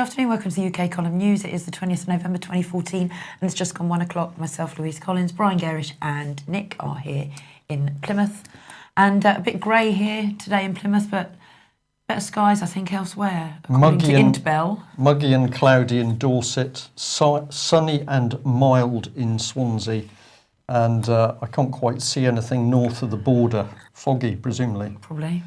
afternoon, welcome to the UK Column News. It is the 20th of November 2014 and it's just gone 1 o'clock. Myself, Louise Collins, Brian Garish and Nick are here in Plymouth. And a bit grey here today in Plymouth, but better skies, I think, elsewhere, according to Intbel. Muggy and cloudy in Dorset, sunny and mild in Swansea. And I can't quite see anything north of the border. Foggy, presumably. Probably.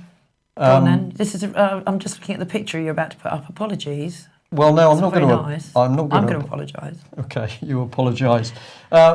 Go on then. This is. I'm just looking at the picture you're about to put up. Apologies. Well, no, I'm not going to. Nice. I'm going to apologise. Okay, you apologise.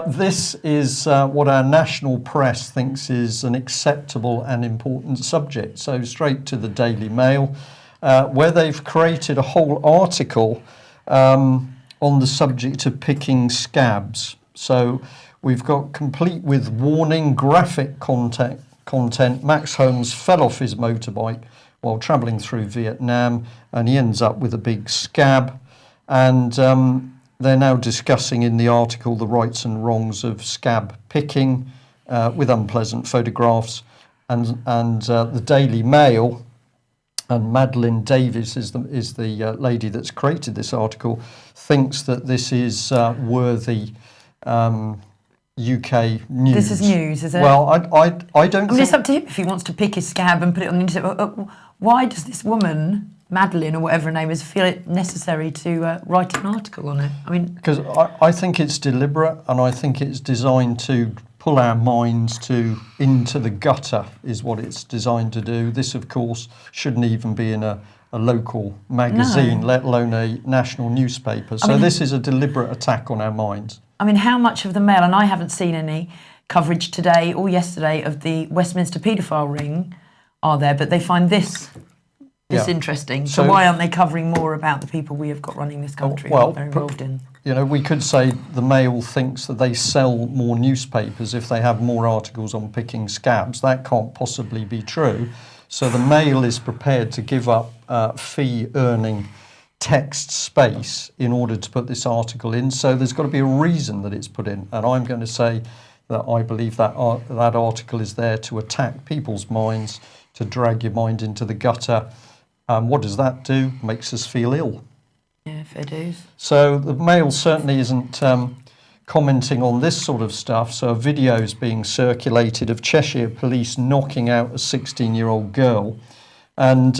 This is what our national press thinks is an acceptable and important subject. So straight to the Daily Mail, where they've created a whole article on the subject of picking scabs. So we've got complete with warning, graphic content. Max Holmes fell off his motorbike while travelling through Vietnam and he ends up with a big scab, and they're now discussing in the article the rights and wrongs of scab picking with unpleasant photographs, and the Daily Mail, and Madeline Davies is the lady that's created this article, thinks that this is worthy UK news. This is news, is it? Well, I don't think... it's up to him if he wants to pick his scab and put it on the internet. Why does this woman, Madeline or whatever her name is, feel it necessary to write an article on it? I mean... Because I think it's deliberate, and I think it's designed to pull our minds into the gutter, is what it's designed to do. This, of course, shouldn't even be in a local magazine, no, let alone a national newspaper. So this is a deliberate attack on our minds. I mean, how much of the Mail, and I haven't seen any coverage today or yesterday of the Westminster paedophile ring, are there? But they find this interesting. So why aren't they covering more about the people we have got running this country and what they're involved in? You know, we could say the Mail thinks that they sell more newspapers if they have more articles on picking scabs. That can't possibly be true. So the Mail is prepared to give up fee-earning text space in order to put this article in. So there's got to be a reason that it's put in. And I'm going to say that I believe that that article is there to attack people's minds, to drag your mind into the gutter. What does that do? Makes us feel ill. Yeah, fair dues. So the Mail certainly isn't commenting on this sort of stuff. So a video is being circulated of Cheshire police knocking out a 16-year-old girl. And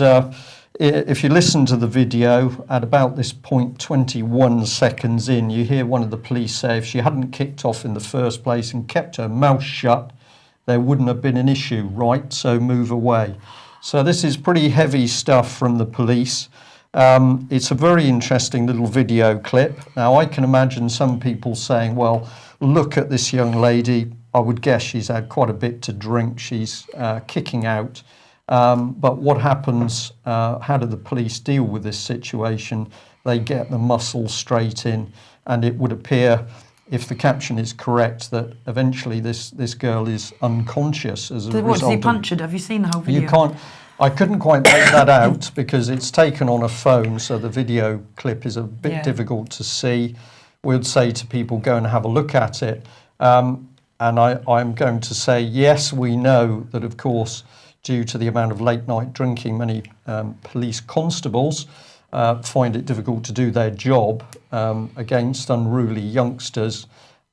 if you listen to the video, at about this point, 21 seconds in, you hear one of the police say if she hadn't kicked off in the first place and kept her mouth shut, there wouldn't have been an issue, right? So move away. So this is pretty heavy stuff from the police. It's a very interesting little video clip. Now, I can imagine some people saying, well, look at this young lady. I would guess she's had quite a bit to drink. She's kicking out. But what happens, how do the police deal with this situation? They get the muscle straight in, and it would appear, if the caption is correct, that eventually this girl is unconscious as a result. What, does he punch her? Have you seen the whole video? You can't. I couldn't quite make that out because it's taken on a phone, so the video clip is a bit difficult to see. We'd say to people, go and have a look at it. And I'm going to say, yes, we know that, of course, due to the amount of late-night drinking, many police constables find it difficult to do their job against unruly youngsters.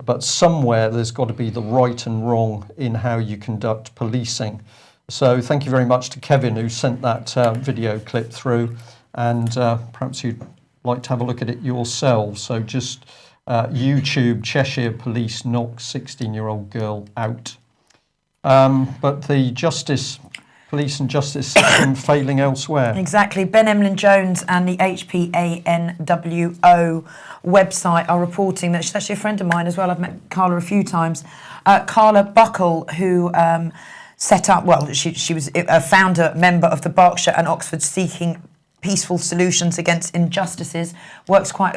But somewhere there's got to be the right and wrong in how you conduct policing. So thank you very much to Kevin, who sent that video clip through. And perhaps you'd like to have a look at it yourselves. So just YouTube, Cheshire police knock 16-year-old girl out. But the police and justice system failing elsewhere. Exactly. Ben Emlyn-Jones and the HPANWO website are reporting that she's actually a friend of mine as well. I've met Carla a few times. Carla Buckle, who set up, well, she was a founder, member of the Berkshire and Oxford Seeking Peaceful Solutions Against Injustices, works quite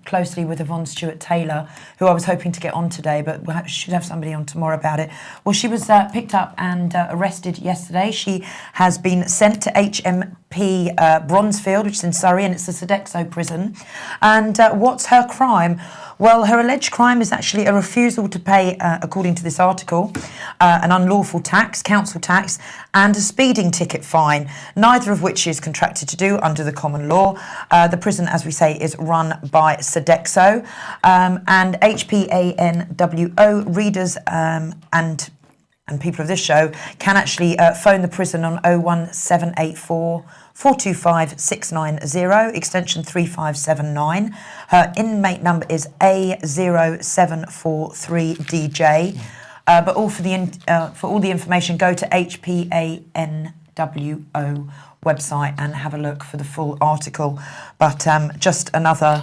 closely with Yvonne Stewart-Taylor, who I was hoping to get on today, but we should have somebody on tomorrow about it. Well, she was picked up and arrested yesterday. She has been sent to HMP Bronzefield, which is in Surrey, and it's a Sodexo prison. And what's her crime? Well, her alleged crime is actually a refusal to pay, according to this article, an unlawful tax, council tax, and a speeding ticket fine, neither of which is contracted to do under the common law. The prison, as we say, is run by Sodexo, and HPANWO readers and people of this show can actually phone the prison on 01784 425 690, extension 3579. Her inmate number is A0743DJ. But for all the information, go to HPANWO website and have a look for the full article. But just another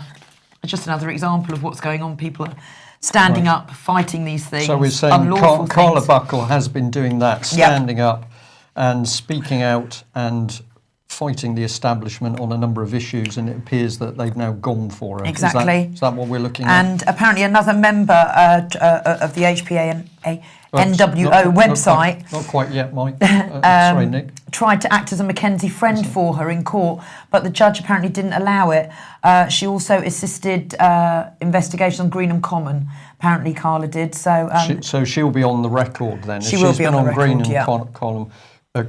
example of what's going on. People are standing up, fighting these things. So we're saying Carla Buckle has been doing that, standing up and speaking out and fighting the establishment on a number of issues, and it appears that they've now gone for it. Exactly. Is that what we're looking at? And apparently another member of the HPANWO website... Not quite yet, Mike. Sorry, Nick. Tried to act as a Mackenzie friend for her in court, but the judge apparently didn't allow it. She also assisted investigation on Greenham Common. Apparently Carla did. So she'll be on the record then. She will be on the record, Greenham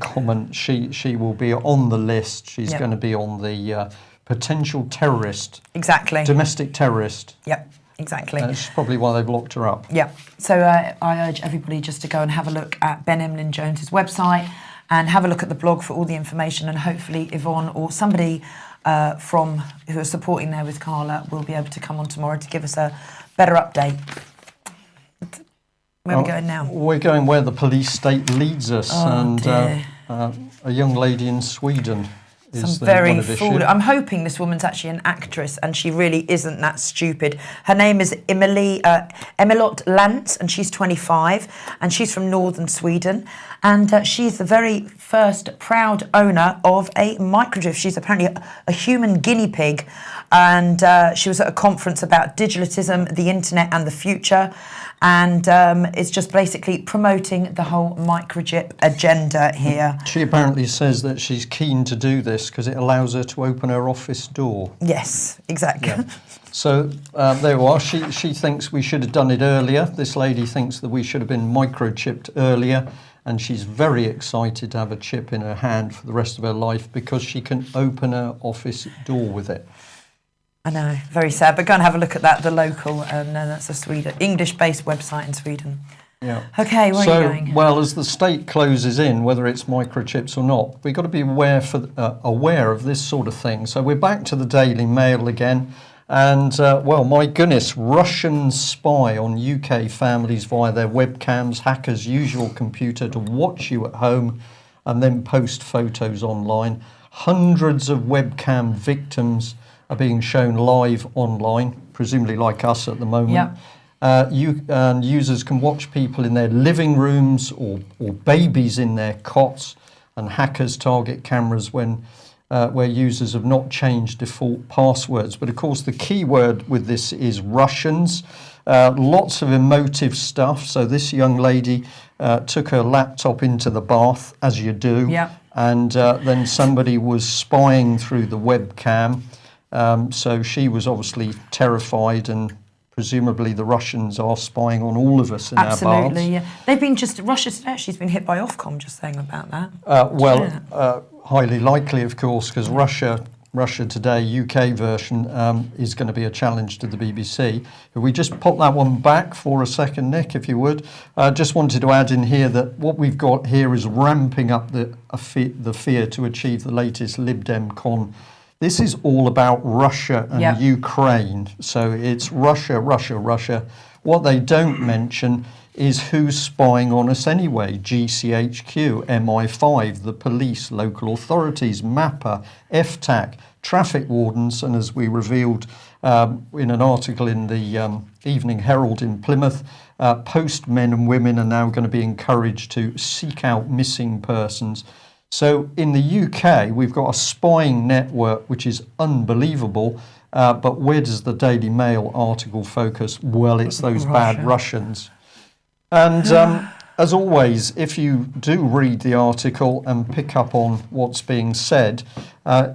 Common, she will be on the list. She's going to be on the potential terrorist. Exactly. Domestic terrorist. Yep, exactly. That's probably why they've locked her up. Yeah. So I urge everybody just to go and have a look at Ben Emlyn Jones's website and have a look at the blog for all the information, and hopefully Yvonne or somebody from who are supporting there with Carla will be able to come on tomorrow to give us a better update. Where are we going now? We're going where the police state leads us, a young lady in Sweden is one of issue. I'm hoping this woman's actually an actress, and she really isn't that stupid. Her name is Emelot Lantz, and she's 25, and she's from northern Sweden, and she's the very first proud owner of a microchip. She's apparently a human guinea pig, and she was at a conference about digitalism, the internet, and the future. And it's just basically promoting the whole microchip agenda here. She apparently says that she's keen to do this because it allows her to open her office door. Yes, exactly. Yeah. So there you are. She thinks we should have done it earlier. This lady thinks that we should have been microchipped earlier, and she's very excited to have a chip in her hand for the rest of her life because she can open her office door with it. I know, very sad. But go and have a look at that, the local, and that's a English-based website in Sweden. Yeah. Okay, where are you going? Well, as the state closes in, whether it's microchips or not, we've got to be aware of this sort of thing. So we're back to the Daily Mail again. And, well, my goodness, Russians spy on UK families via their webcams, hackers use your computer to watch you at home and then post photos online. Hundreds of webcam victims are being shown live online, presumably like us at the moment. Yep. Users can watch people in their living rooms or babies in their cots, and hackers target cameras when where users have not changed default passwords. But of course the key word with this is Russians. Lots of emotive stuff. So this young lady took her laptop into the bath, as you do, and then somebody was spying through the webcam. So she was obviously terrified, and presumably the Russians are spying on all of us in our baths. Absolutely, yeah. They've been Russia's actually been hit by Ofcom, just saying about that. Highly likely, of course, because Russia Today, UK version, is going to be a challenge to the BBC. If we just pop that one back for a second, Nick, if you would. Just wanted to add in here that what we've got here is ramping up the fear to achieve the latest Lib Dem con. This is all about Russia and Ukraine. So it's Russia. What they don't mention is who's spying on us anyway. GCHQ, MI5, the police, local authorities, MAPA, FTAC, traffic wardens, and as we revealed in an article in the Evening Herald in Plymouth, postmen and women are now going to be encouraged to seek out missing persons. So in the UK, we've got a spying network which is unbelievable, but where does the Daily Mail article focus? Well, it's those bad Russians. And as always, if you do read the article and pick up on what's being said,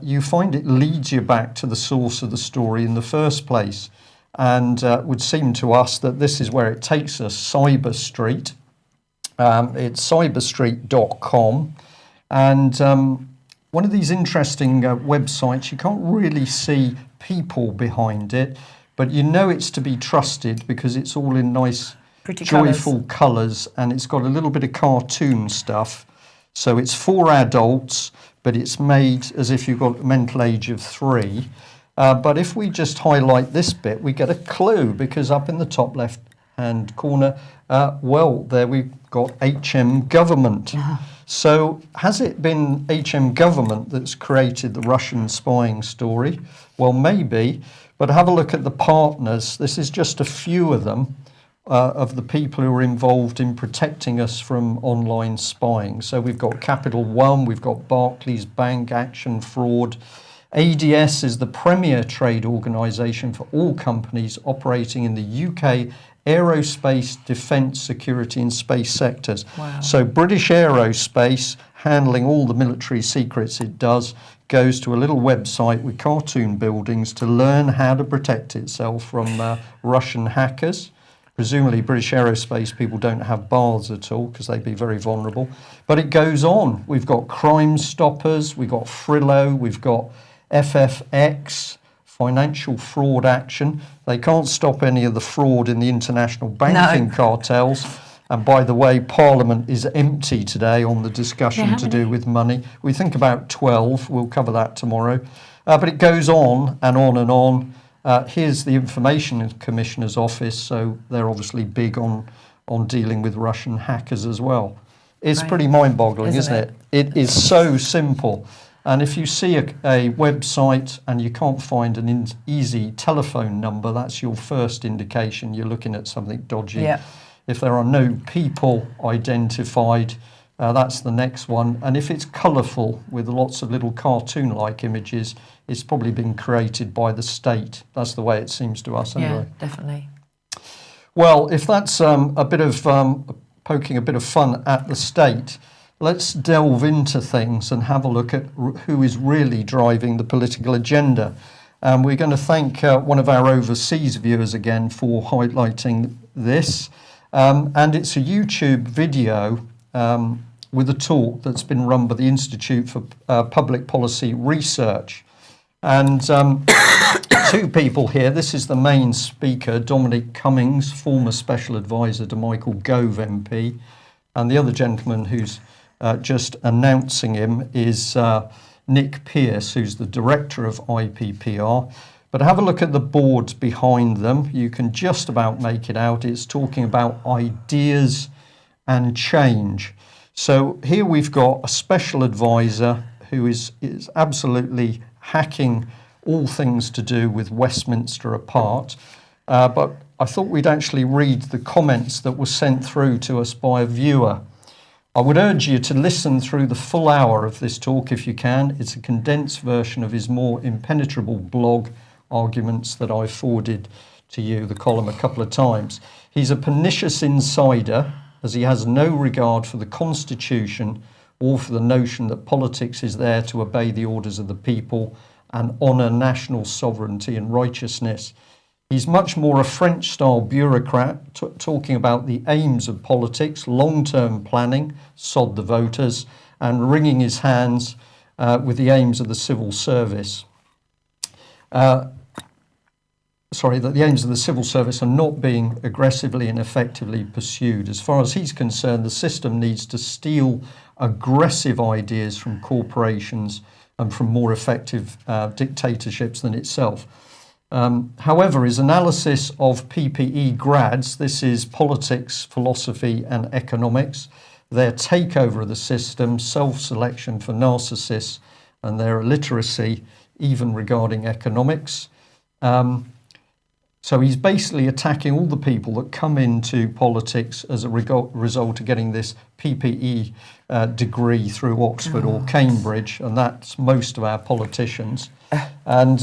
you find it leads you back to the source of the story in the first place. and it would seem to us that this is where it takes us, Cyber Street. It's cyberstreet.com, and one of these interesting websites, you can't really see people behind it, but you know it's to be trusted because it's all in nice, Pretty joyful colours, and it's got a little bit of cartoon stuff. So it's for adults, but it's made as if you've got a mental age of 3. But if we just highlight this bit, we get a clue, because up in the top left-hand corner, well, there we've got HM Government. So has it been HM Government that's created the Russian spying story? Well, maybe, but have a look at the partners. This is just a few of them. Of the people who are involved in protecting us from online spying. So we've got Capital One, we've got Barclays Bank, Action Fraud. ADS is the premier trade organisation for all companies operating in the UK aerospace, defence, security and space sectors. Wow. So British Aerospace, handling all the military secrets it does, goes to a little website with cartoon buildings to learn how to protect itself from Russian hackers. Presumably British Aerospace people don't have baths at all because they'd be very vulnerable. But it goes on. We've got Crime Stoppers, we've got Frillo, we've got FFX, Financial Fraud Action. They can't stop any of the fraud in the international banking cartels. And by the way, Parliament is empty today on the discussion to do with money. We think about 12. We'll cover that tomorrow. But it goes on and on and on. Here's the Information Commissioner's office, so they're obviously big on dealing with Russian hackers as well. It's pretty mind-boggling, isn't it? It is so simple. And if you see a website and you can't find an easy telephone number, that's your first indication you're looking at something dodgy. Yeah. If there are no people identified, that's the next one. And if it's colourful with lots of little cartoon-like images, it's probably been created by the state. That's the way it seems to us anyway. Yeah, definitely. Well, if that's a bit of poking a bit of fun at the state, let's delve into things and have a look at who is really driving the political agenda. We're going to thank one of our overseas viewers again for highlighting this. And it's a YouTube video with a talk that's been run by the Institute for Public Policy Research. And two people here. This is the main speaker, Dominic Cummings, former special advisor to Michael Gove MP. And the other gentleman who's just announcing him is Nick Pearce, who's the director of IPPR. But have a look at the boards behind them. You can just about make it out. It's talking about ideas and change. So here we've got a special advisor who is absolutely hacking all things to do with Westminster apart. But I thought we'd actually read the comments that were sent through to us by a viewer. I would urge you to listen through the full hour of this talk if you can. It's a condensed version of his more impenetrable blog arguments that I forwarded to you, the column, a couple of times. He's a pernicious insider, as he has no regard for the Constitution or for the notion that politics is there to obey the orders of the people and honour national sovereignty and righteousness. He's much more a French-style bureaucrat talking about the aims of politics, long-term planning, sod the voters, and wringing his hands with the aims of the civil service. That the aims of the civil service are not being aggressively and effectively pursued. As far as he's concerned, the system needs to steal aggressive ideas from corporations and from more effective dictatorships than itself. However, his analysis of PPE grads, this is politics, philosophy and economics, their takeover of the system, self-selection for narcissists and their illiteracy, even regarding economics. So he's basically attacking all the people that come into politics as a result of getting this PPE degree through Oxford or Cambridge, and that's most of our politicians. And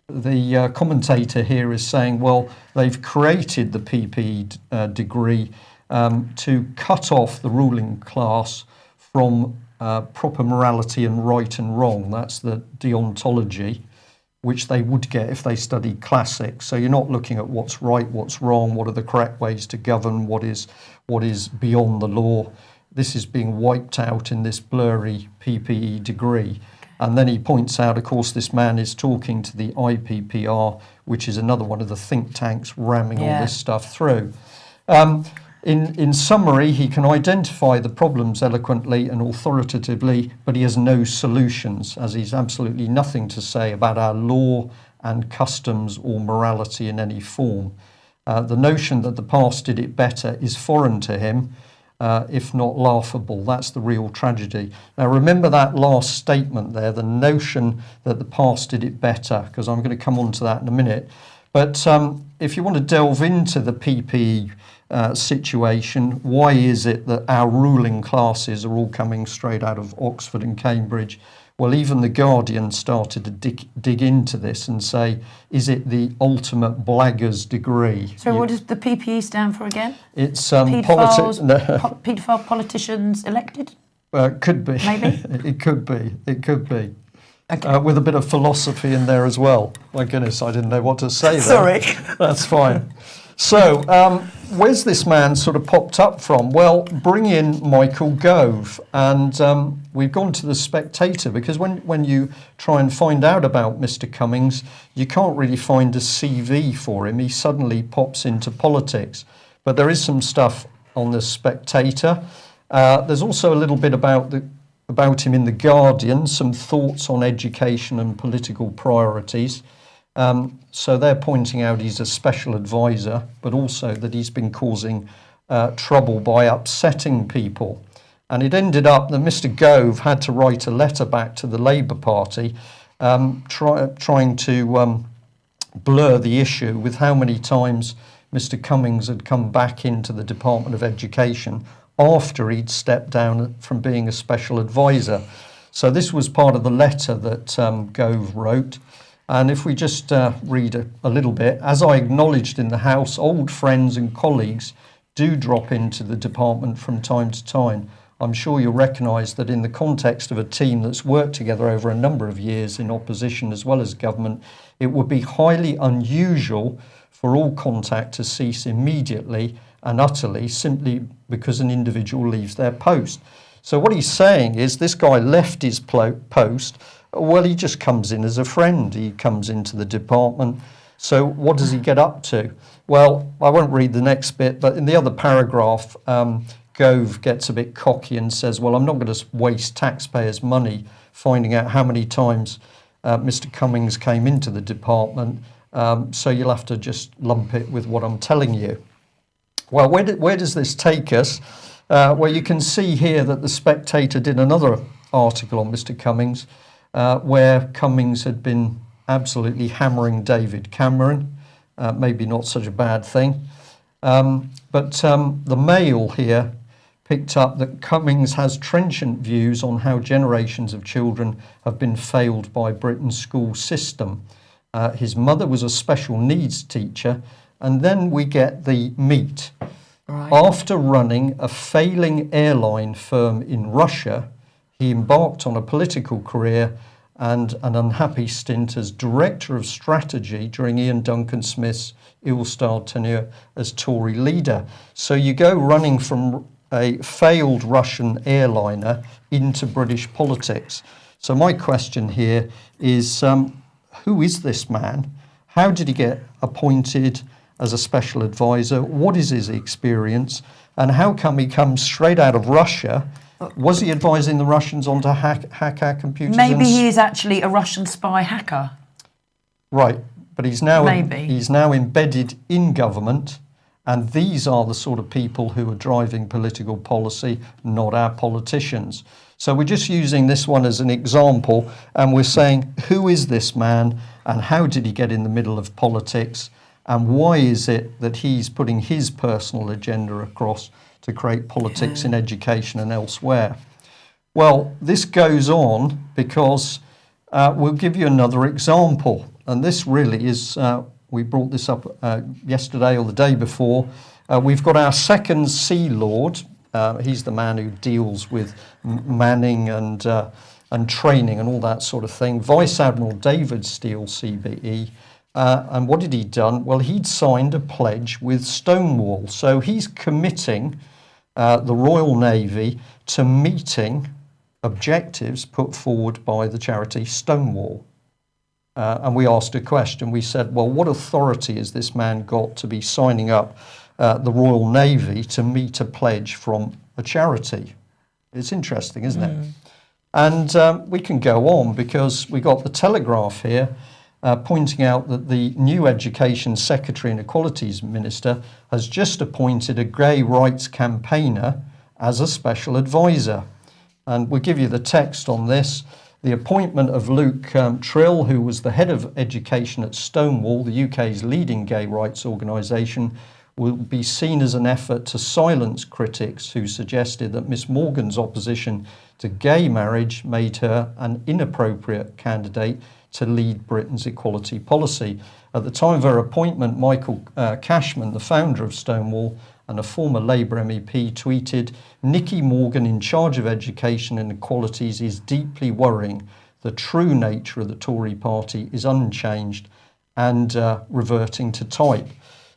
the commentator here is saying, well, they've created the PPE degree to cut off the ruling class from proper morality and right and wrong. That's the deontology. which they would get if they studied classics. So you're not looking at what's right, what's wrong, what are the correct ways to govern, what is beyond the law. This is being wiped out in this blurry PPE degree. And then he points out, of course, this man is talking to the IPPR, which is another one of the think tanks ramming all this stuff through. In summary, he can identify the problems eloquently and authoritatively, but he has no solutions, as he's absolutely nothing to say about our law and customs or morality in any form. The notion that the past did it better is foreign to him, if not laughable. That's the real tragedy. Now remember that last statement there, the notion that the past did it better, because I'm going to come on to that in a minute. But if you want to delve into the PPE situation, why is it that our ruling classes are all coming straight out of Oxford and Cambridge? Well, even The Guardian started to dig into this and say, is it the ultimate blaggers degree? So what does the PPE stand for again? It's paedophile politicians elected? Could be. Maybe? It could be. It could be. Okay. With a bit of philosophy in there as well. My goodness, I didn't know what to say there. Sorry. That's fine. So, where's this man sort of popped up from? Well, bring in Michael Gove. And we've gone to The Spectator, because when you try and find out about Mr. Cummings, you can't really find a CV for him. He suddenly pops into politics. But there is some stuff on The Spectator. There's also a little bit about him in The Guardian, some thoughts on education and political priorities. So they're pointing out he's a special advisor, but also that he's been causing trouble by upsetting people. And it ended up that Mr. Gove had to write a letter back to the Labour Party trying to blur the issue with how many times Mr. Cummings had come back into the Department of Education after he'd stepped down from being a special advisor. So this was part of the letter that Gove wrote. And if we just read a little bit, as I acknowledged in the House, old friends and colleagues do drop into the department from time to time. I'm sure you'll recognise that in the context of a team that's worked together over a number of years in opposition as well as government, it would be highly unusual for all contact to cease immediately and utterly simply because an individual leaves their post. So what he's saying is this guy left his post. Well, he just comes in as a friend. He comes into the department. So what does he get up to? Well, I won't read the next bit, but in the other paragraph, Gove gets a bit cocky and says, well, I'm not going to waste taxpayers' money finding out how many times Mr. Cummings came into the department, so you'll have to just lump it with what I'm telling you. Well, where does this take us? Well, you can see here that The Spectator did another article on Mr. Cummings, where Cummings had been absolutely hammering David Cameron. Maybe not such a bad thing. But the Mail here picked up that Cummings has trenchant views on how generations of children have been failed by Britain's school system. His mother was a special needs teacher, and then we get the meat. Right. After running a failing airline firm in Russia, he embarked on a political career and an unhappy stint as Director of Strategy during Ian Duncan Smith's ill-starred tenure as Tory leader. So you go running from a failed Russian airliner into British politics. So my question here is, who is this man? How did he get appointed as a special advisor? What is his experience? And how come he comes straight out of Russia? Was he advising the Russians on to hack our computers? Maybe he is actually a Russian spy hacker. Right, but he's now embedded in government, and these are the sort of people who are driving political policy, not our politicians. So we're just using this one as an example, and we're saying, who is this man, and how did he get in the middle of politics, and why is it that he's putting his personal agenda across to create politics in education and elsewhere? Well, this goes on because we'll give you another example. And this really is, we brought this up yesterday or the day before. We've got our second Sea Lord. He's the man who deals with manning and and training and all that sort of thing. Vice Admiral David Steele, CBE. And what had he done? Well, he'd signed a pledge with Stonewall. So he's committing the Royal Navy to meeting objectives put forward by the charity Stonewall. And we asked a question. We said, well, what authority has this man got to be signing up the Royal Navy to meet a pledge from a charity? It's interesting, isn't it? And we can go on because we got the Telegraph here pointing out that the new Education Secretary and Equalities Minister has just appointed a gay rights campaigner as a special advisor. And we'll give you the text on this. The appointment of Luke Trill, who was the head of education at Stonewall, the UK's leading gay rights organisation, will be seen as an effort to silence critics who suggested that Miss Morgan's opposition to gay marriage made her an inappropriate candidate to lead Britain's equality policy. At the time of her appointment, Michael Cashman, the founder of Stonewall and a former Labour MEP, tweeted, "Nicky Morgan in charge of education and equalities is deeply worrying. The true nature of the Tory party is unchanged and reverting to type."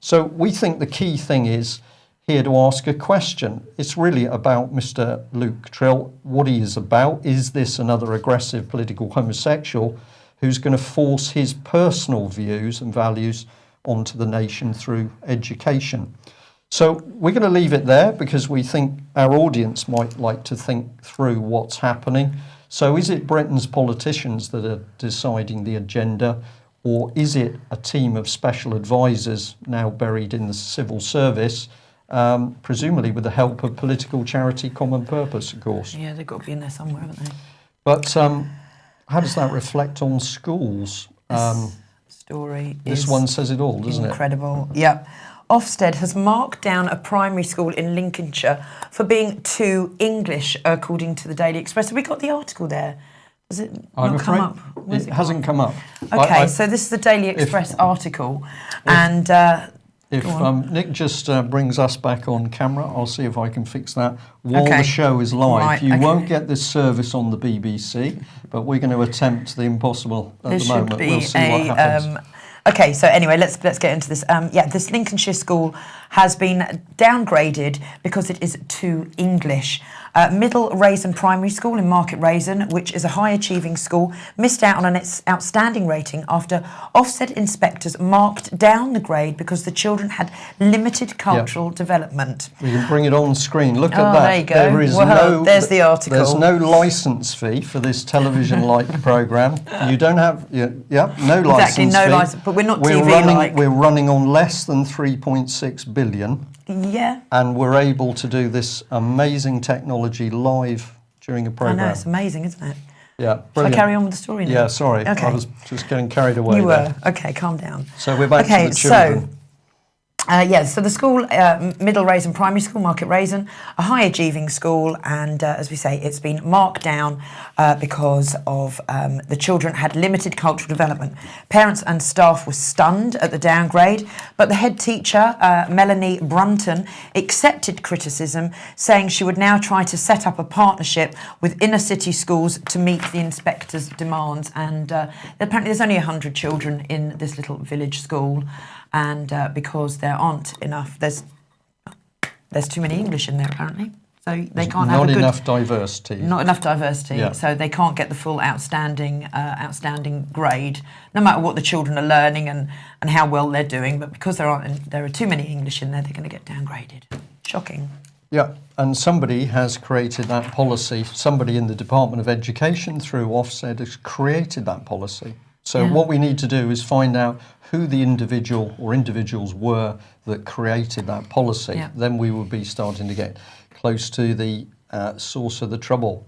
So we think the key thing is here to ask a question. It's really about Mr. Luke Trill, what he is about. Is this another aggressive political homosexual who's going to force his personal views and values onto the nation through education? So we're going to leave it there because we think our audience might like to think through what's happening. So is it Britain's politicians that are deciding the agenda, or is it a team of special advisors now buried in the civil service, presumably with the help of political charity Common Purpose, of course? Yeah, they've got to be in there somewhere, haven't they? But how does that reflect on schools? This story This one says it all, doesn't incredible. Yeah. Ofsted has marked down a primary school in Lincolnshire for being too English, according to the Daily Express. Have we got the article there? Has it not come up? It hasn't come up. Okay, so this is the Daily Express article. If Nick just brings us back on camera, I'll see if I can fix that while the show is live. Right, you won't get this service on the BBC, but we're going to attempt the impossible at the moment. We'll see what happens. Okay, so anyway, let's get into this. This Lincolnshire school has been downgraded because it is too English. Middle Raisin Primary School in Market Raisin, which is a high-achieving school, missed out on its outstanding rating after Ofsted inspectors marked down the grade because the children had limited cultural development. We can bring it on screen. Look at that. There you go. There's the article. There's no licence fee for this television-like programme. You don't have, no licence Exactly, no fee. licence, but we're not TV-like. We're running on less than 3.6 billion. Yeah. And we're able to do this amazing technology live during a programme. I know, it's amazing, isn't it? Yeah, brilliant. Shall I carry on with the story now? Yeah, sorry. Okay. I was just getting carried away. You were. there. Okay, calm down. So we're back to the children. So the school, Middle Raisin Primary School, Market Raisin, a high-achieving school, and as we say, it's been marked down because of the children had limited cultural development. Parents and staff were stunned at the downgrade, but the head teacher, Melanie Brunton, accepted criticism, saying she would now try to set up a partnership with inner-city schools to meet the inspectors' demands. And apparently there's only 100 children in this little village school. And because there aren't enough, there's too many English in there apparently, so they can't have not enough diversity. Not enough diversity, Yeah. so they can't get the full outstanding grade, no matter what the children are learning and how well they're doing. But because there are too many English in there, they're going to get downgraded. Shocking. Yeah, and somebody has created that policy. Somebody in the Department of Education through Ofsted has created that policy. So what we need to do is find out who the individual or individuals were that created that policy. Yeah. Then we will be starting to get close to the source of the trouble.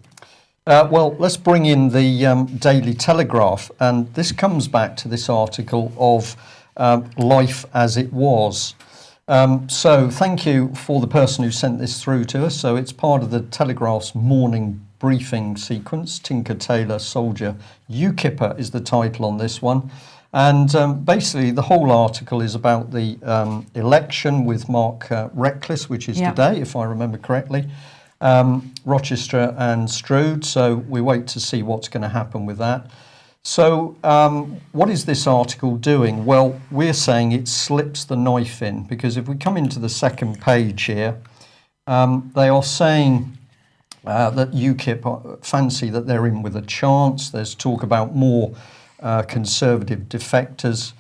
Well, let's bring in the Daily Telegraph, and this comes back to this article of life as it was. So thank you for the person who sent this through to us. So it's part of the Telegraph's morning briefing sequence. Tinker Tailor Soldier UKIPper is the title on this one. And basically the whole article is about the election with Mark Reckless, which is today, if I remember correctly. Rochester and Stroud. So we wait to see what's going to happen with that. So what is this article doing? Well, we're saying it slips the knife in, because if we come into the second page here, they are saying that UKIP fancy that they're in with a chance. There's talk about more conservative defectors.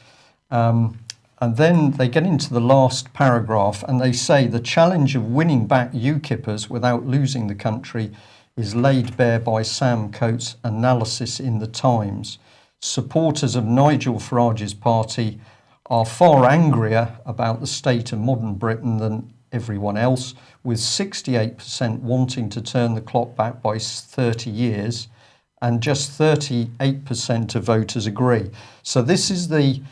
And then they get into the last paragraph and they say the challenge of winning back UKIPers without losing the country is laid bare by Sam Coates' analysis in the Times. Supporters of Nigel Farage's party are far angrier about the state of modern Britain than everyone else, with 68% wanting to turn the clock back by 30 years and just 38% of voters agree. So this is the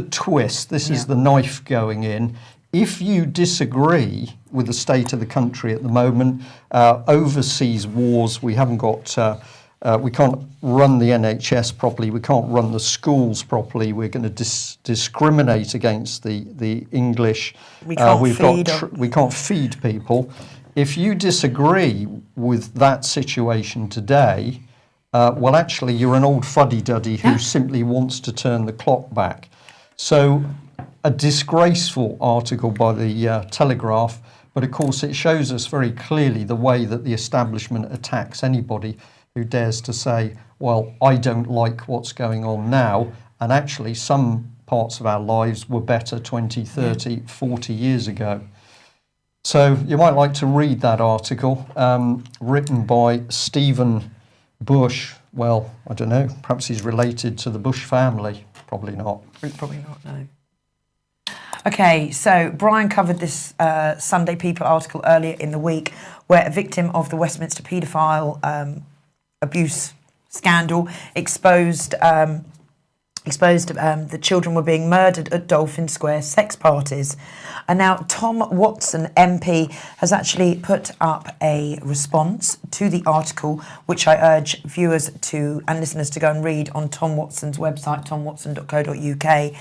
twist, this is the knife going in. If you disagree with the state of the country at the moment, overseas wars, we haven't got, we can't run the NHS properly, we can't run the schools properly, we're going to discriminate against the English. We can't feed people. If you disagree with that situation today, well, actually, you're an old fuddy-duddy who simply wants to turn the clock back. So a disgraceful article by the Telegraph, but of course it shows us very clearly the way that the establishment attacks anybody who dares to say, well, I don't like what's going on now, and actually some parts of our lives were better 20, 30, 40 years ago. So you might like to read that article, written by Stephen Bush. Well, I don't know, perhaps he's related to the Bush family. Probably not. Probably not, no. Okay, so Brian covered this Sunday People article earlier in the week where a victim of the Westminster paedophile abuse scandal exposed the children were being murdered at Dolphin Square sex parties. And now Tom Watson, MP, has actually put up a response to the article, which I urge viewers and listeners to go and read on Tom Watson's website, tomwatson.co.uk.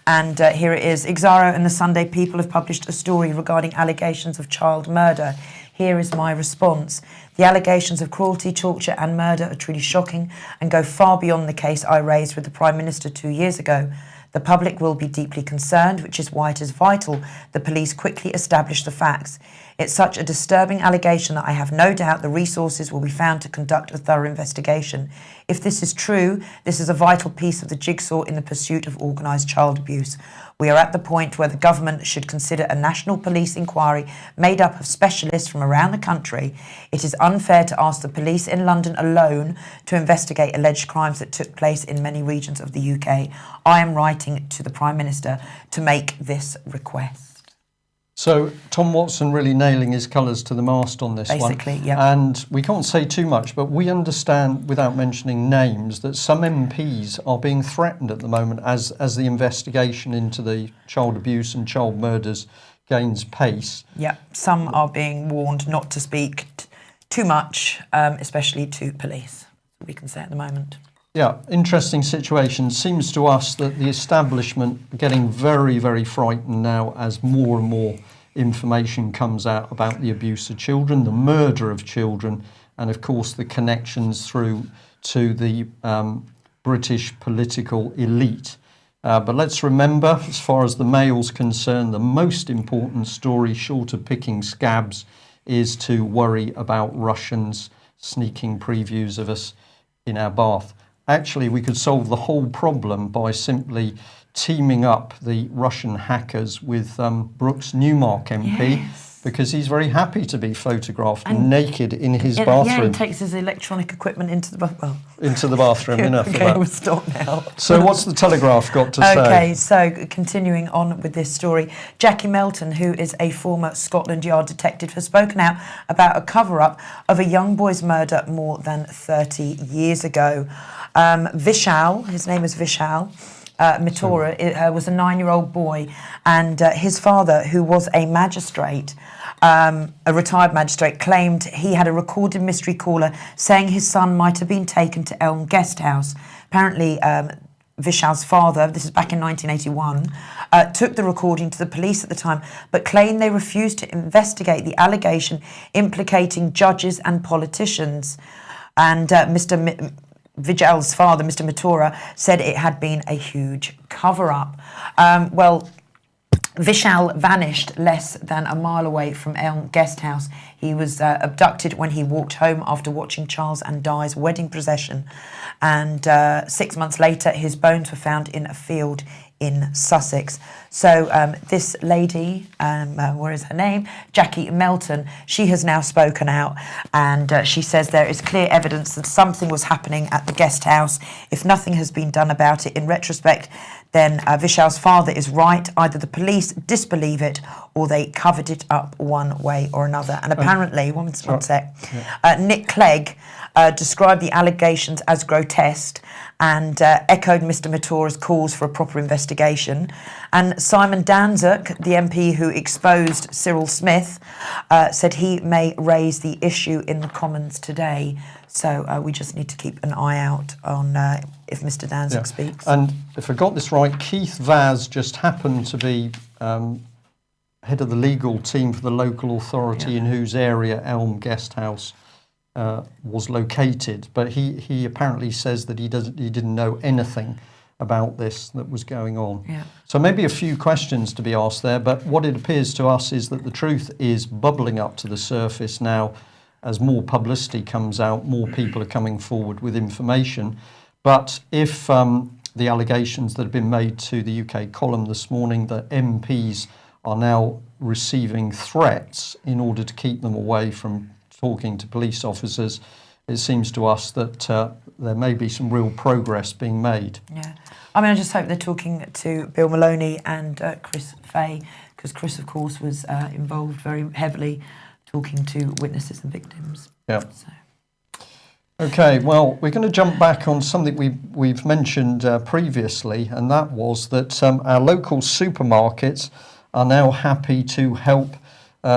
And here it is. Exaro and the Sunday People have published a story regarding allegations of child murder. Here is my response. The allegations of cruelty, torture and murder are truly shocking and go far beyond the case I raised with the Prime Minister 2 years ago. The public will be deeply concerned, which is why it is vital the police quickly establish the facts. It's such a disturbing allegation that I have no doubt the resources will be found to conduct a thorough investigation. If this is true, this is a vital piece of the jigsaw in the pursuit of organised child abuse. We are at the point where the government should consider a national police inquiry made up of specialists from around the country. It is unfair to ask the police in London alone to investigate alleged crimes that took place in many regions of the UK. I am writing to the Prime Minister to make this request. So Tom Watson really nailing his colours to the mast on this one. Basically, yeah. And we can't say too much, but we understand, without mentioning names, that some MPs are being threatened at the moment as the investigation into the child abuse and child murders gains pace. Yeah, some are being warned not to speak too much, especially to police, we can say at the moment. Yeah, interesting situation. Seems to us that the establishment are getting very, very frightened now as more and more information comes out about the abuse of children, the murder of children, and of course the connections through to the British political elite. But let's remember, as far as the Mail's concerned, the most important story, short of picking scabs, is to worry about Russians sneaking previews of us in our bath. Actually, we could solve the whole problem by simply teaming up the Russian hackers with Brooks Newmark MP, yes, because he's very happy to be photographed naked in his bathroom. Yeah, he takes his electronic equipment into the bathroom. Into the bathroom, enough of that. We'll stop now. So what's the Telegraph got to say? Okay, so continuing on with this story, Jackie Melton, who is a former Scotland Yard detective, has spoken out about a cover-up of a young boy's murder more than 30 years ago. Vishal, his name is Vishal Mitora, was a 9-year-old boy, and his father, who was a magistrate, a retired magistrate, claimed he had a recorded mystery caller saying his son might have been taken to Elm Guest House. Apparently, Vishal's father, this is back in 1981, took the recording to the police at the time, but claimed they refused to investigate the allegation implicating judges and politicians. And Vishal's father, Mr. Mathura, said it had been a huge cover-up. Vishal vanished less than a mile away from Elm Guest House. He was abducted when he walked home after watching Charles and Di's wedding procession. And 6 months later, his bones were found in a field in Sussex. So this lady, what is her name? Jackie Melton, she has now spoken out, and she says there is clear evidence that something was happening at the guest house. If nothing has been done about it in retrospect, then Vishal's father is right. Either the police disbelieve it or they covered it up one way or another. And apparently, one sec, Nick Clegg described the allegations as grotesque and echoed Mr. Mathura's calls for a proper investigation. And Simon Danczuk, the MP who exposed Cyril Smith, said he may raise the issue in the Commons today. So we just need to keep an eye out on if Mr. Danczuk speaks. And if I got this right, Keith Vaz just happened to be head of the legal team for the local authority in whose area Elm Guest House was located, but he apparently says that he didn't know anything about this that was going on. So maybe a few questions to be asked there, but what it appears to us is that the truth is bubbling up to the surface now. As more publicity comes out, more people are coming forward with information. But if the allegations that have been made to the UK column this morning that MPs are now receiving threats in order to keep them away from talking to police officers, it seems to us that there may be some real progress being made. Yeah, I mean, I just hope they're talking to Bill Maloney and Chris Fay, because Chris, of course, was involved very heavily talking to witnesses and victims. Yeah. Okay, well, we're going to jump back on something we've mentioned previously, and that was that our local supermarkets are now happy to help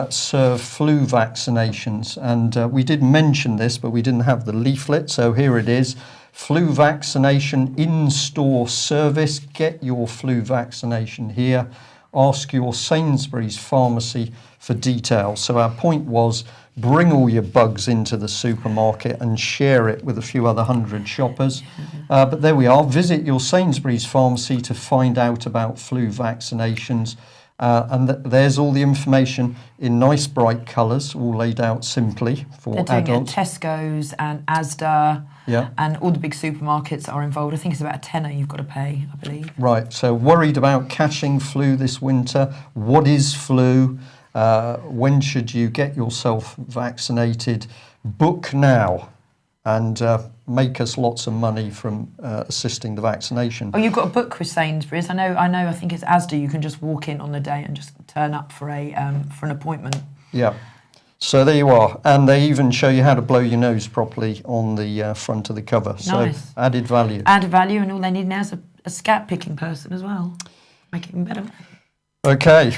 serve flu vaccinations. And we did mention this, but we didn't have the leaflet, so here it is. Flu vaccination in-store service. Get your flu vaccination here. Ask your Sainsbury's pharmacy for details. So our point was, bring all your bugs into the supermarket and share it with a few other hundred shoppers. But there we are. Visit your Sainsbury's pharmacy to find out about flu vaccinations. And there's all the information in nice bright colours, all laid out simply for adults. They're doing it at Tesco's and Asda, and all the big supermarkets are involved. I think it's about a tenner you've got to pay, I believe. Right, so worried about catching flu this winter. What is flu? When should you get yourself vaccinated? Book now and make us lots of money from assisting the vaccination. Oh, you've got a book with Sainsbury's. I know. I think it's Asda. You can just walk in on the day and just turn up for an appointment. Yeah. So there you are. And they even show you how to blow your nose properly on the front of the cover. Nice. So added value. Added value, and all they need now is a scat picking person as well. Make it even better. Okay,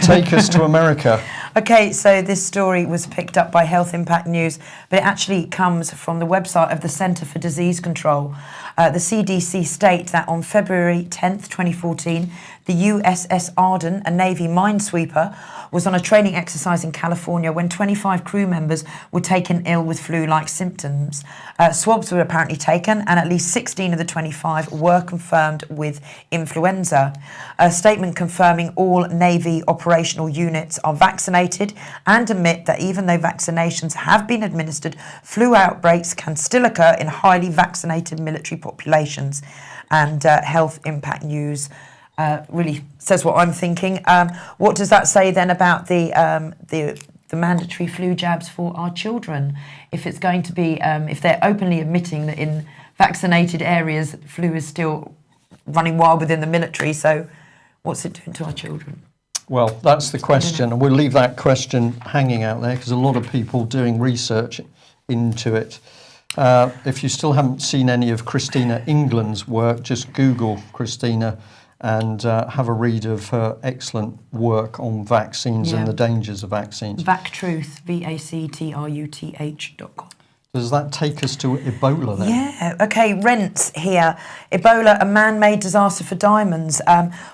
take us to America. Okay, so this story was picked up by Health Impact News, but it actually comes from the website of the Centre for Disease Control. The CDC state that on February 10th, 2014, the USS Arden, a Navy minesweeper, was on a training exercise in California when 25 crew members were taken ill with flu-like symptoms. Swabs were apparently taken, and at least 16 of the 25 were confirmed with influenza. A statement confirming all Navy operational units are vaccinated and admit that even though vaccinations have been administered, flu outbreaks can still occur in highly vaccinated military populations. And Health Impact News really says what I'm thinking. What does that say then about the mandatory flu jabs for our children? If it's going to be, if they're openly admitting that in vaccinated areas, flu is still running wild within the military, so what's it doing to our children? Well, that's the question, and we'll leave that question hanging out there because a lot of people doing research into it. If you still haven't seen any of Christina England's work, just Google Christina and have a read of her excellent work on vaccines and the dangers of vaccines. Vactruth, VACTRUTH.com. Does that take us to Ebola then? Yeah, okay, rents here. Ebola, a man-made disaster for diamonds.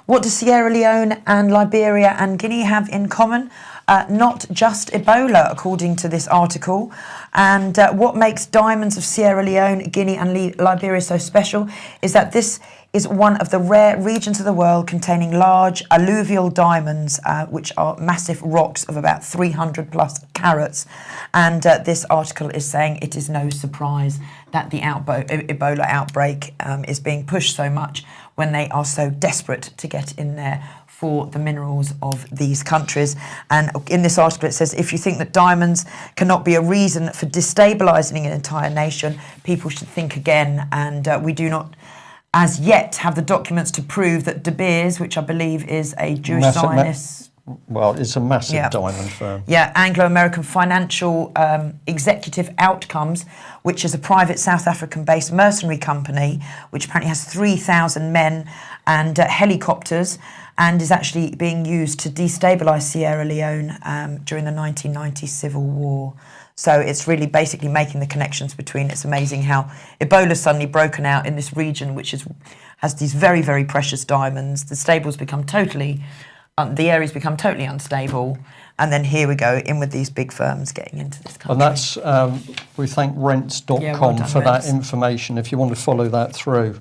What do Sierra Leone and Liberia and Guinea have in common? Not just Ebola, according to this article. And what makes diamonds of Sierra Leone, Guinea and Liberia so special is that this is one of the rare regions of the world containing large alluvial diamonds, which are massive rocks of about 300 plus carats. And this article is saying it is no surprise that the Ebola outbreak is being pushed so much when they are so desperate to get in there for the minerals of these countries. And in this article it says, if you think that diamonds cannot be a reason for destabilising an entire nation, people should think again. And we do not as yet have the documents to prove that De Beers, which I believe is a Jewish Zionist... Well, it's a massive diamond firm. Yeah, Anglo-American Financial Executive Outcomes, which is a private South African-based mercenary company, which apparently has 3,000 men and helicopters, and is actually being used to destabilise Sierra Leone during the 1990 Civil War. So it's really basically making the connections between. It's amazing how Ebola's suddenly broken out in this region, which has these very, very precious diamonds. The stables become totally, the areas become totally unstable. And then here we go, in with these big firms getting into this country. And that's, we thank rents.com for that information, if you want to follow that through.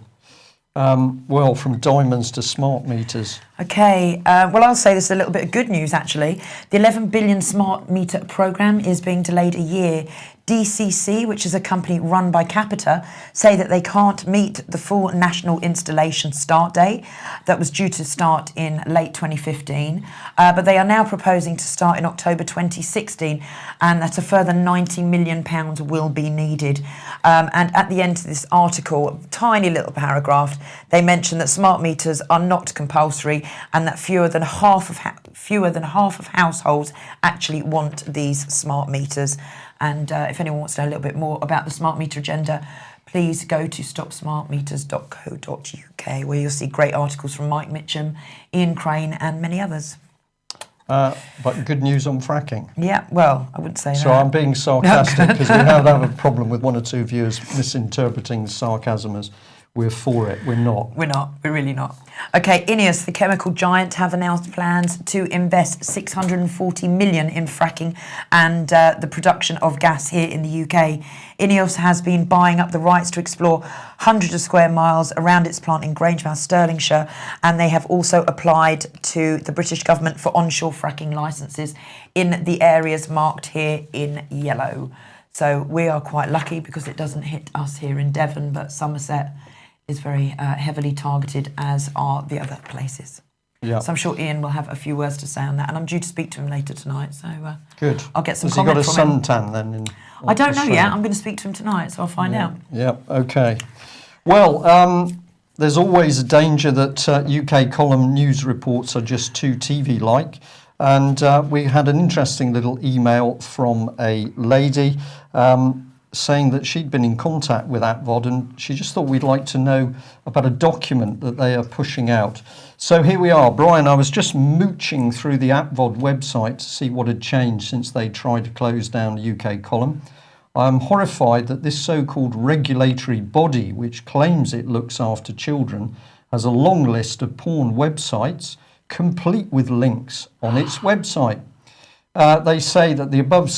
Well, from diamonds to smart meters. Okay, well, I'll say this is a little bit of good news, actually. The 11 billion smart meter programme is being delayed a year. DCC, which is a company run by Capita, say that they can't meet the full national installation start date that was due to start in late 2015, but they are now proposing to start in October 2016, and that a further £90 million will be needed. And at the end of this article, a tiny little paragraph, they mention that smart meters are not compulsory and that fewer than half of households actually want these smart meters. And if anyone wants to know a little bit more about the smart meter agenda, please go to stopsmartmeters.co.uk, where you'll see great articles from Mike Mitchum, Ian Crane and many others. But good news on fracking. Yeah, well, I wouldn't say that. So I'm being sarcastic because we now have a problem with one or two viewers misinterpreting sarcasm as we're for it. We're not. We're not. We're really not. Okay, Ineos, the chemical giant, have announced plans to invest 640 million in fracking and the production of gas here in the UK. Ineos has been buying up the rights to explore hundreds of square miles around its plant in Grangemouth, Stirlingshire, and they have also applied to the British government for onshore fracking licences in the areas marked here in yellow. So we are quite lucky because it doesn't hit us here in Devon, but Somerset is very heavily targeted, as are the other places. Yeah. So I'm sure Ian will have a few words to say on that, and I'm due to speak to him later tonight. So good. I'll get some comment from him. Has he got a suntan then? I don't know yet. I'm going to speak to him tonight, so I'll find out. Yeah. Okay. Well, there's always a danger that UK column news reports are just too TV-like. And we had an interesting little email from a lady saying that she'd been in contact with APVOD and she just thought we'd like to know about a document that they are pushing out. So here we are. Brian, I was just mooching through the APVOD website to see what had changed since they tried to close down the UK column. I'm horrified that this so-called regulatory body, which claims it looks after children, has a long list of porn websites, complete with links on its website. They say that the above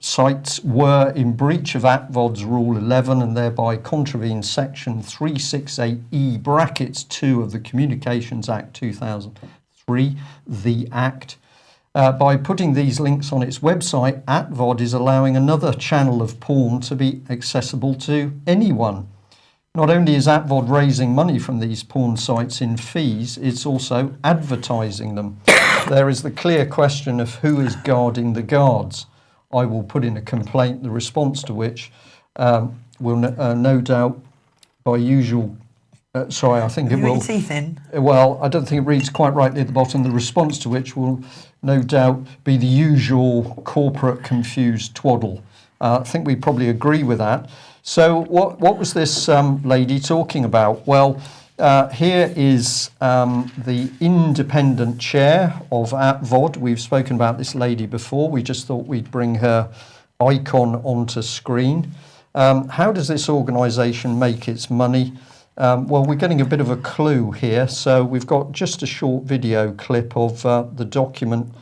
sites were in breach of APVOD's Rule 11 and thereby contravened Section 368E brackets 2 of the Communications Act 2003, the Act. By putting these links on its website, APVOD is allowing another channel of porn to be accessible to anyone. Not only is APVOD raising money from these porn sites in fees, it's also advertising them. There is the clear question of who is guarding the guards. I will put in a complaint, the response to which will no doubt, by usual... sorry, I think it will... Your teeth in? Well, I don't think it reads quite rightly at the bottom. The response to which will no doubt be the usual corporate confused twaddle. I think we probably agree with that. So what was this lady talking about? Well, here is the independent chair of APVOD. We've spoken about this lady before. We just thought we'd bring her icon onto screen. How does this organisation make its money? Well, we're getting a bit of a clue here. So we've got just a short video clip of the document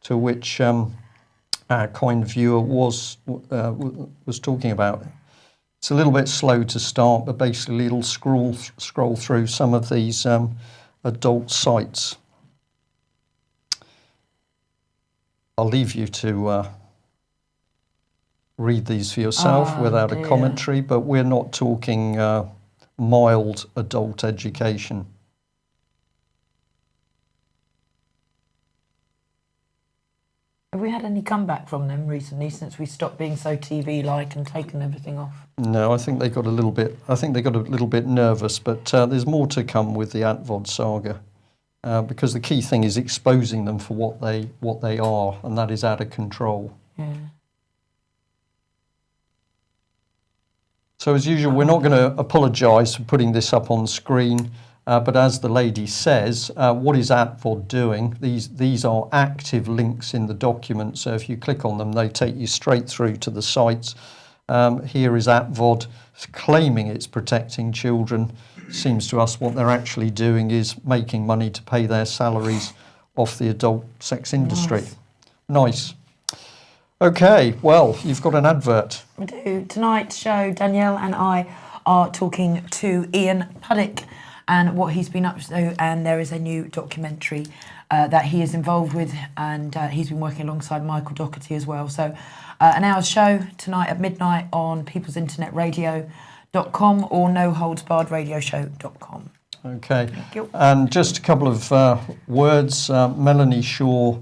to which our kind viewer was talking about. It's a little bit slow to start, but basically it'll scroll through some of these adult sites. I'll leave you to read these for yourself without a commentary, but we're not talking mild adult education. Have we had any comeback from them recently since we stopped being so TV-like and taken everything off? No, I think they got a little bit. I think they got a little bit nervous, but there's more to come with the Atvod saga, because the key thing is exposing them for what they are, and that is out of control. Yeah. So as usual, we're not going to apologise for putting this up on screen, but as the lady says, what is Atvod doing? These are active links in the document, so if you click on them, they take you straight through to the sites. Here is Atvod claiming it's protecting children. Seems to us what they're actually doing is making money to pay their salaries off the adult sex industry. Nice. Okay, well, you've got an advert. We do. Tonight's show, Danielle and I are talking to Ian Puddick and what he's been up to, and there is a new documentary that he is involved with, and he's been working alongside Michael Doherty as well. So an hour's show tonight at midnight on peoplesinternetradio.com or noholdsbarredradioshow.com. Okay, and just a couple of words. Melanie Shaw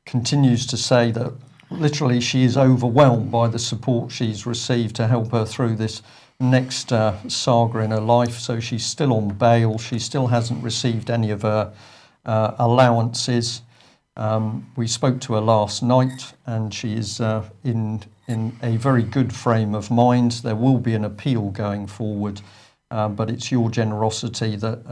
continues to say that literally she is overwhelmed by the support she's received to help her through this next saga in her life. So she's still on bail. She still hasn't received any of her allowances. We spoke to her last night, and she is in a very good frame of mind. There will be an appeal going forward, but it's your generosity that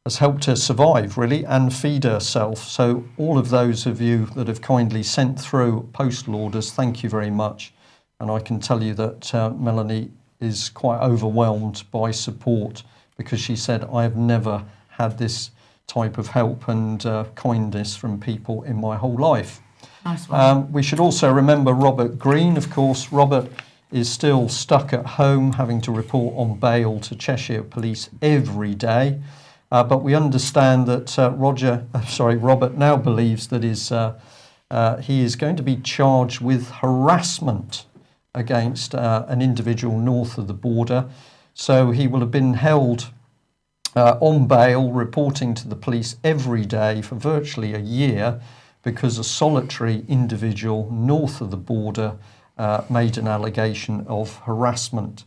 has helped her survive, really, and feed herself. So all of those of you that have kindly sent through postal orders, thank you very much. And I can tell you that Melanie is quite overwhelmed by support, because she said, I have never had this type of help and kindness from people in my whole life. Nice one. We should also remember Robert Green. Of course, Robert is still stuck at home, having to report on bail to Cheshire Police every day. But we understand that Robert now believes that he is going to be charged with harassment against an individual north of the border. So he will have been held on bail, reporting to the police every day for virtually a year, because a solitary individual north of the border made an allegation of harassment.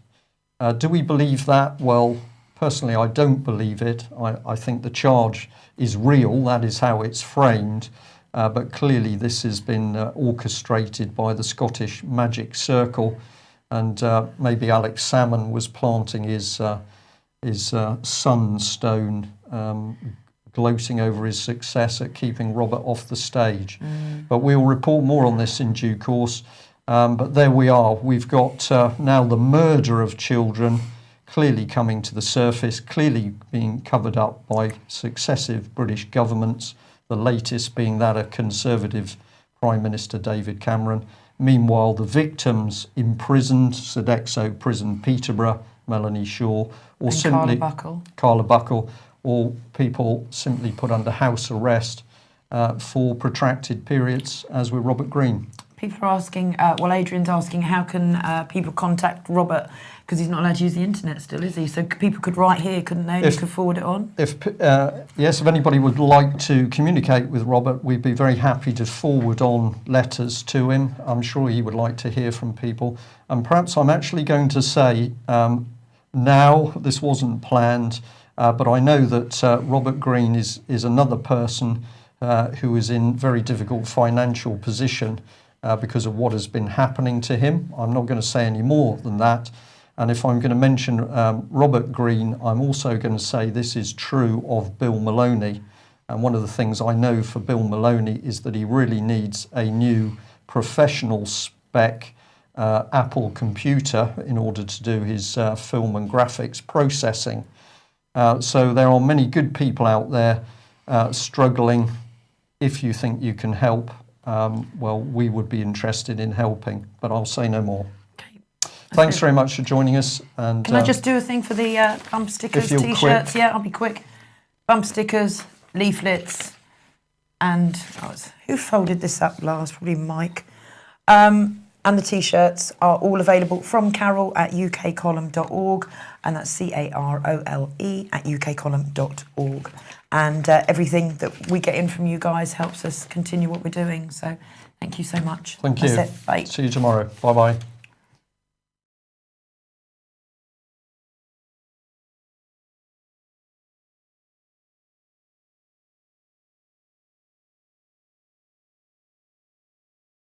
Do we believe that? Well, personally, I don't believe it. I think the charge is real. That is how it's framed. But clearly this has been orchestrated by the Scottish Magic Circle, and maybe Alex Salmon was planting his sunstone, gloating over his success at keeping Robert off the stage. But we'll report more on this in due course. But there we are. We've got now the murder of children clearly coming to the surface, clearly being covered up by successive British governments, the latest being that of Conservative Prime Minister David Cameron. Meanwhile, the victims imprisoned, Sodexo Prison Peterborough, Melanie Shaw, or simply Carla Buckle, or people simply put under house arrest for protracted periods, as with Robert Green. People are asking, Adrian's asking, how can people contact Robert? Because he's not allowed to use the internet still, is he? So people could write here, couldn't they? And you could forward it on? Yes, if anybody would like to communicate with Robert, we'd be very happy to forward on letters to him. I'm sure he would like to hear from people. And perhaps I'm actually going to say now, this wasn't planned, but I know that Robert Green is another person who is in very difficult financial position because of what has been happening to him. I'm not going to say any more than that. And if I'm going to mention Robert Green, I'm also going to say this is true of Bill Maloney. And one of the things I know for Bill Maloney is that he really needs a new professional spec Apple computer in order to do his film and graphics processing. So there are many good people out there struggling. If you think you can help, well, we would be interested in helping, but I'll say no more. Okay. Thanks very much for joining us. And can I just do a thing for the bumper stickers, T-shirts? Quick. Yeah, I'll be quick. Bumper stickers, leaflets, and who folded this up last? Probably Mike. And the T-shirts are all available from Carol at ukcolumn.org, and that's CAROLE at ukcolumn.org. And everything that we get in from you guys helps us continue what we're doing. So thank you so much. Thank you. That's it. Bye. See you tomorrow. Bye-bye.